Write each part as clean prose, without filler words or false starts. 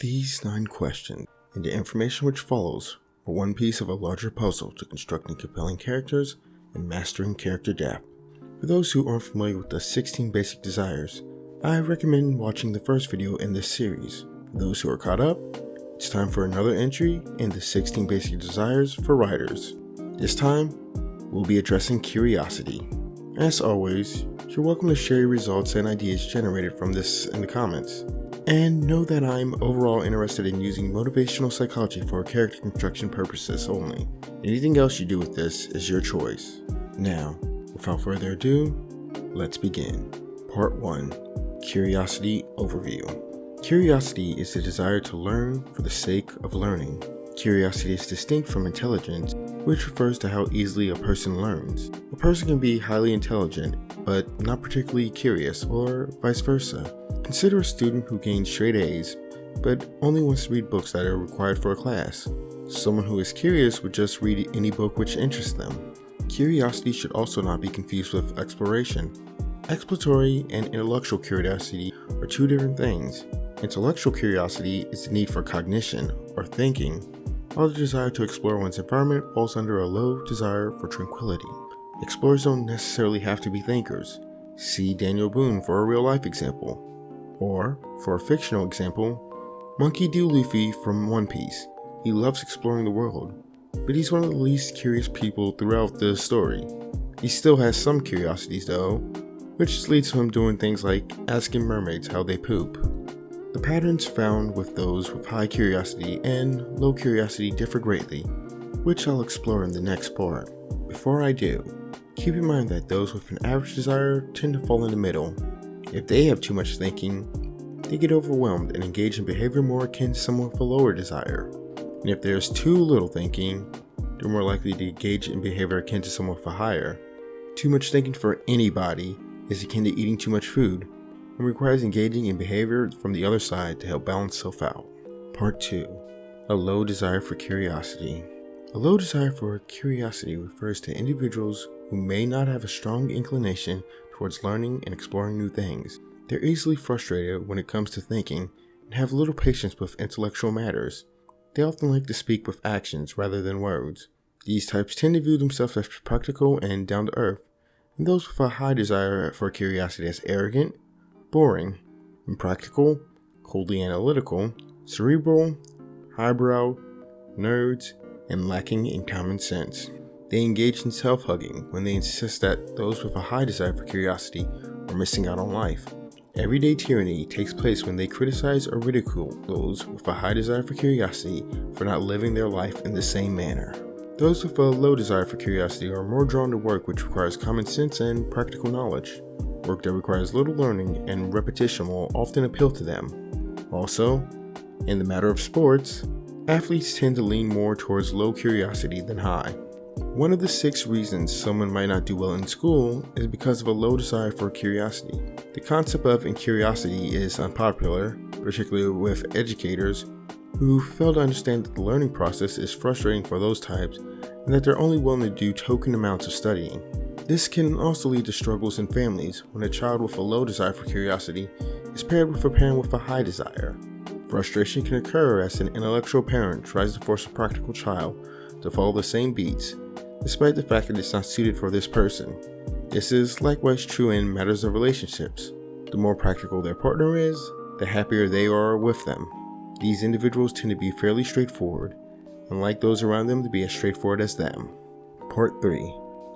These 9 questions and the information which follows are one piece of a larger puzzle to constructing compelling characters and mastering character depth. For those who aren't familiar with the 16 basic desires, I recommend watching the first video in this series. For those who are caught up, it's time for another entry in the 16 basic desires for writers. This time, we'll be addressing curiosity. As always, you're welcome to share your results and ideas generated from this in the comments. And know that I'm overall interested in using motivational psychology for character construction purposes only. Anything else you do with this is your choice. Now, without further ado, let's begin. Part 1. Curiosity Overview. Curiosity is the desire to learn for the sake of learning. Curiosity is distinct from intelligence, which refers to how easily a person learns. A person can be highly intelligent, but not particularly curious, or vice versa. Consider a student who gains straight A's, but only wants to read books that are required for a class. Someone who is curious would just read any book which interests them. Curiosity should also not be confused with exploration. Exploratory and intellectual curiosity are two different things. Intellectual curiosity is the need for cognition, or thinking, while the desire to explore one's environment falls under a low desire for tranquility. Explorers don't necessarily have to be thinkers. See Daniel Boone for a real-life example. Or, for a fictional example, Monkey D. Luffy from One Piece. He loves exploring the world, but he's one of the least curious people throughout the story. He still has some curiosities though, which leads to him doing things like asking mermaids how they poop. The patterns found with those with high curiosity and low curiosity differ greatly, which I'll explore in the next part. Before I do, keep in mind that those with an average desire tend to fall in the middle. If they have too much thinking, they get overwhelmed and engage in behavior more akin to someone with a lower desire. And if there's too little thinking, they're more likely to engage in behavior akin to someone with a higher. Too much thinking for anybody is akin to eating too much food, and requires engaging in behavior from the other side to help balance self out. Part 2. A low desire for curiosity. A low desire for curiosity refers to individuals who may not have a strong inclination towards learning and exploring new things. They're easily frustrated when it comes to thinking and have little patience with intellectual matters. They often like to speak with actions rather than words. These types tend to view themselves as practical and down to earth, and those with a high desire for curiosity as arrogant, boring, impractical, coldly analytical, cerebral, highbrow, nerds, and lacking in common sense. They engage in self-hugging when they insist that those with a high desire for curiosity are missing out on life. Everyday tyranny takes place when they criticize or ridicule those with a high desire for curiosity for not living their life in the same manner. Those with a low desire for curiosity are more drawn to work which requires common sense and practical knowledge. Work that requires little learning and repetition will often appeal to them. Also, in the matter of sports, athletes tend to lean more towards low curiosity than high. One of the 6 reasons someone might not do well in school is because of a low desire for curiosity. The concept of incuriosity is unpopular, particularly with educators who fail to understand that the learning process is frustrating for those types and that they're only willing to do token amounts of studying. This can also lead to struggles in families when a child with a low desire for curiosity is paired with a parent with a high desire. Frustration can occur as an intellectual parent tries to force a practical child to follow the same beats, despite the fact that it's not suited for this person. This is likewise true in matters of relationships. The more practical their partner is, the happier they are with them. These individuals tend to be fairly straightforward, and like those around them to be as straightforward as them. Part 3.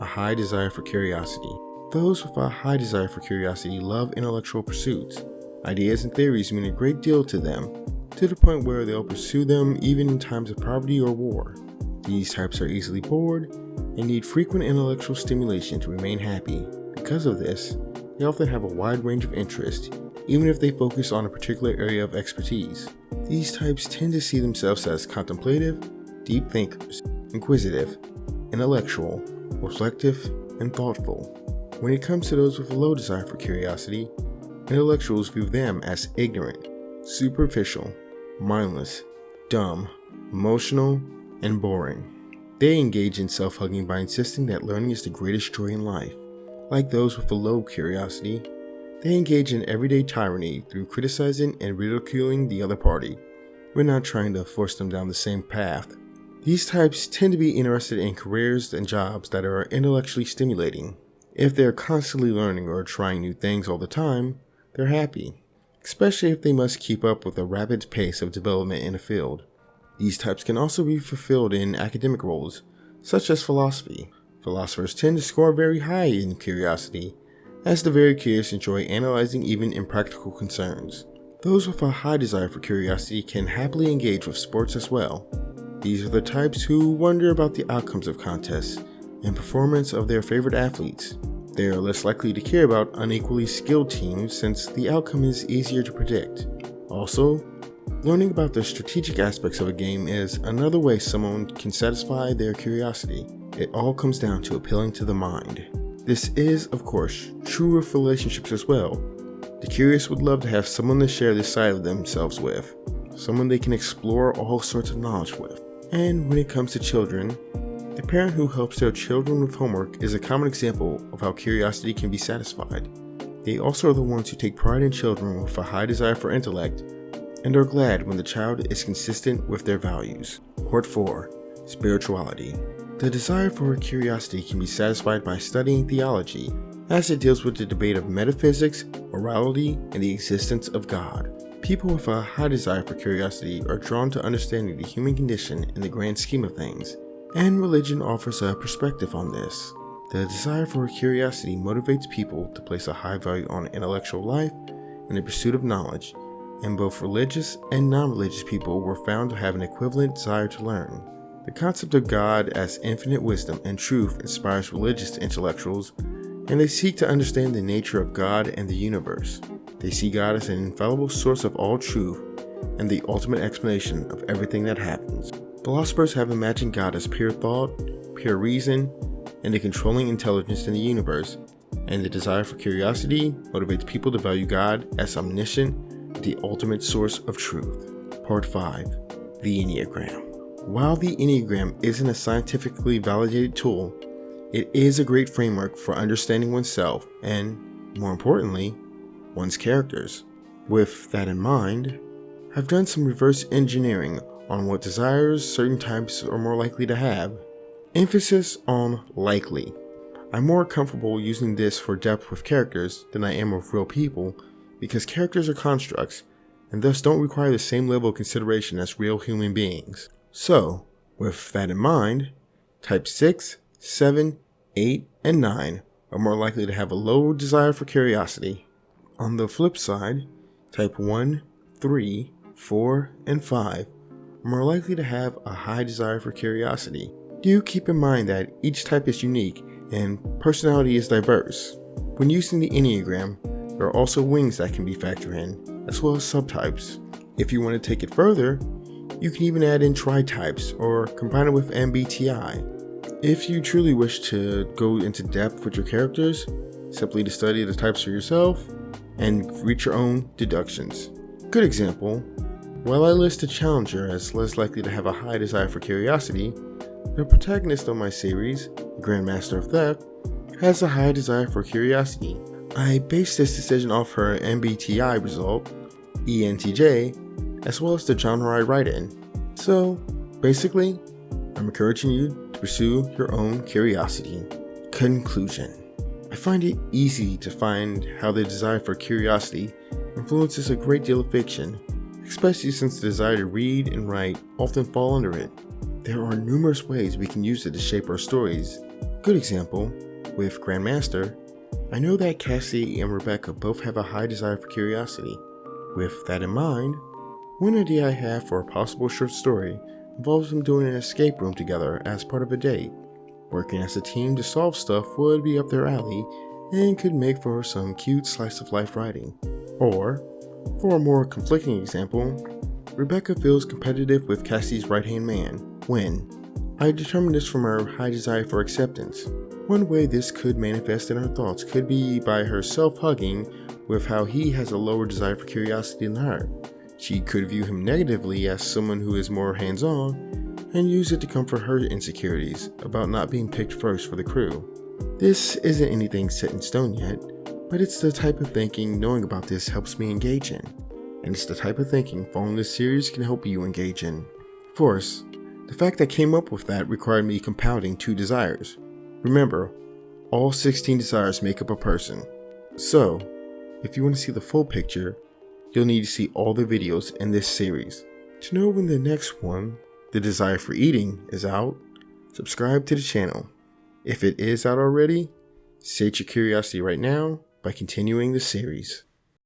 A high desire for curiosity. Those with a high desire for curiosity love intellectual pursuits. Ideas and theories mean a great deal to them, to the point where they'll pursue them even in times of poverty or war. These types are easily bored and need frequent intellectual stimulation to remain happy. Because of this, they often have a wide range of interest, even if they focus on a particular area of expertise. These types tend to see themselves as contemplative, deep thinkers, inquisitive, intellectual, reflective, and thoughtful. When it comes to those with a low desire for curiosity, intellectuals view them as ignorant, superficial, mindless, dumb, emotional, and boring. They engage in self-hugging by insisting that learning is the greatest joy in life. Like those with a low curiosity, they engage in everyday tyranny through criticizing and ridiculing the other party. We're not trying to force them down the same path. These types tend to be interested in careers and jobs that are intellectually stimulating. If they're constantly learning or trying new things all the time, they're happy, especially if they must keep up with a rapid pace of development in a field. These types can also be fulfilled in academic roles, such as philosophy. Philosophers tend to score very high in curiosity, as the very curious enjoy analyzing even impractical concerns. Those with a high desire for curiosity can happily engage with sports as well. These are the types who wonder about the outcomes of contests and performance of their favorite athletes. They are less likely to care about unequally skilled teams since the outcome is easier to predict. Also, learning about the strategic aspects of a game is another way someone can satisfy their curiosity. It all comes down to appealing to the mind. This is, of course, true of relationships as well. The curious would love to have someone to share this side of themselves with, someone they can explore all sorts of knowledge with. And when it comes to children, the parent who helps their children with homework is a common example of how curiosity can be satisfied. They also are the ones who take pride in children with a high desire for intellect and are glad when the child is consistent with their values. Part 4. Spirituality. The desire for curiosity can be satisfied by studying theology, as it deals with the debate of metaphysics, morality, and the existence of God. People with a high desire for curiosity are drawn to understanding the human condition in the grand scheme of things, and religion offers a perspective on this. The desire for curiosity motivates people to place a high value on intellectual life and the pursuit of knowledge, and both religious and non-religious people were found to have an equivalent desire to learn. The concept of God as infinite wisdom and truth inspires religious intellectuals, and they seek to understand the nature of God and the universe. They see God as an infallible source of all truth and the ultimate explanation of everything that happens. Philosophers have imagined God as pure thought, pure reason, and the controlling intelligence in the universe, and the desire for curiosity motivates people to value God as omniscient, the ultimate source of truth. Part 5. The Enneagram. While the Enneagram isn't a scientifically validated tool, it is a great framework for understanding oneself and, more importantly, one's characters. With that in mind, I've done some reverse engineering on what desires certain types are more likely to have. Emphasis on likely. I'm more comfortable using this for depth with characters than I am with real people because characters are constructs and thus don't require the same level of consideration as real human beings. So, with that in mind, type 6, 7, 8, and 9 are more likely to have a low desire for curiosity. On the flip side, type 1, 3, 4, and 5 are more likely to have a high desire for curiosity. Do keep in mind that each type is unique and personality is diverse. When using the Enneagram, there are also wings that can be factored in, as well as subtypes. If you want to take it further, you can even add in tri-types or combine it with MBTI. If you truly wish to go into depth with your characters, simply to study the types for yourself and reach your own deductions. Good example, while I list a challenger as less likely to have a high desire for curiosity, the protagonist of my series, the Grandmaster of Theft, has a high desire for curiosity. I based this decision off her MBTI result, ENTJ, as well as the genre I write in. So, basically, I'm encouraging you to pursue your own curiosity. Conclusion. I find it easy to find how the desire for curiosity influences a great deal of fiction, especially since the desire to read and write often fall under it. There are numerous ways we can use it to shape our stories. Good example, with Grandmaster, I know that Cassie and Rebecca both have a high desire for curiosity. With that in mind, one idea I have for a possible short story involves them doing an escape room together as part of a date. Working as a team to solve stuff would be up their alley and could make for some cute slice of life writing. Or, for a more conflicting example, Rebecca feels competitive with Cassie's right-hand man, when I determined this from her high desire for acceptance. One way this could manifest in her thoughts could be by her self-hugging with how he has a lower desire for curiosity than her. She could view him negatively as someone who is more hands-on and use it to comfort her insecurities about not being picked first for the crew. This isn't anything set in stone yet, but it's the type of thinking knowing about this helps me engage in. and it's the type of thinking following this series can help you engage in. Of course, the fact I came up with that required me compounding 2 desires. Remember, all 16 desires make up a person. So, if you want to see the full picture, you'll need to see all the videos in this series. To know when the next one, the desire for eating, is out, subscribe to the channel. If it is out already, sate your curiosity right now by continuing the series.